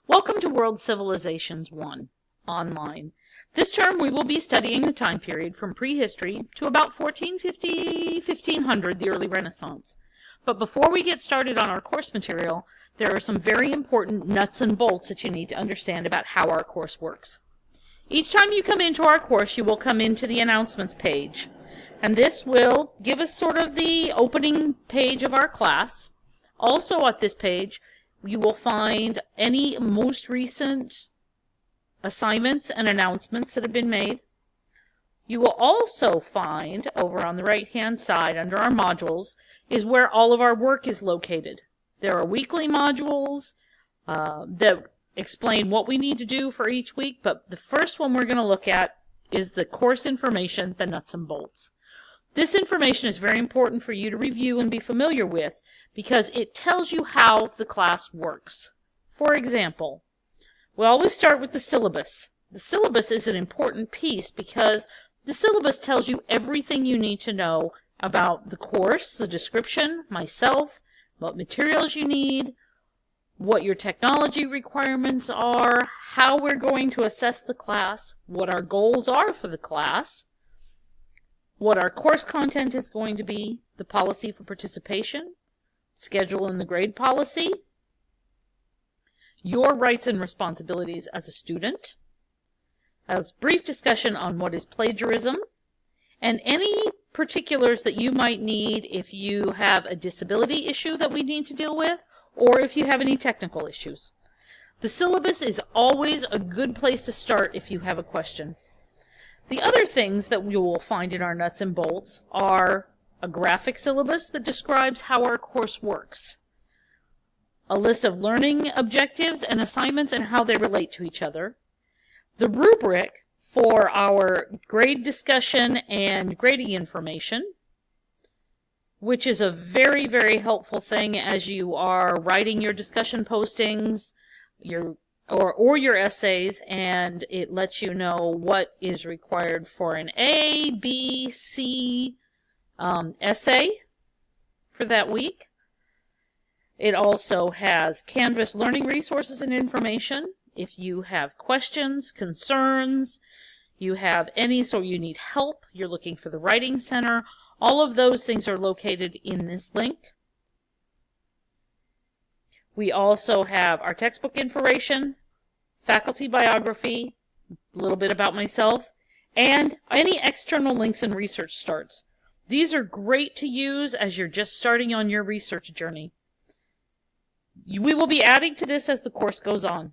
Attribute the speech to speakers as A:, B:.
A: Welcome to World Civilizations 1, online. This term we will be studying the time period from prehistory to about 1450, 1500, the early Renaissance. But before we get started on our course material, there are some very important nuts and bolts that you need to understand about how our course works. Each time you come into our course, you will come into the announcements page. And this will give us sort of the opening page of our class. Also at this page, you will find any most recent assignments and announcements that have been made. You will also find over on the right-hand side under our modules is where all of our work is located. There are weekly modules that explain what we need to do for each week, but the first one we're going to look at is the course information, the nuts and bolts. This information is very important for you to review and be familiar with because it tells you how the class works. For example, we always start with the syllabus. The syllabus is an important piece because the syllabus tells you everything you need to know about the course, the description, myself, what materials you need, what your technology requirements are, how we're going to assess the class, what our goals are for the class, what our course content is going to be, the policy for participation, schedule and the grade policy, your rights and responsibilities as a student, a brief discussion on what is plagiarism, and any particulars that you might need if you have a disability issue that we need to deal with, or if you have any technical issues. The syllabus is always a good place to start if you have a question. The other things that you will find in our nuts and bolts are a graphic syllabus that describes how our course works, a list of learning objectives and assignments and how they relate to each other, the rubric for our grade discussion and grading information, which is a very, very helpful thing as you are writing your discussion postings, or your essays, and it lets you know what is required for an A, B, C essay for that week. It also has Canvas learning resources and information. If you have questions, concerns, you have any, so you need help, you're looking for the Writing Center, all of those things are located in this link. We also have our textbook information, faculty biography, a little bit about myself, and any external links and research starts. These are great to use as you're just starting on your research journey. We will be adding to this as the course goes on.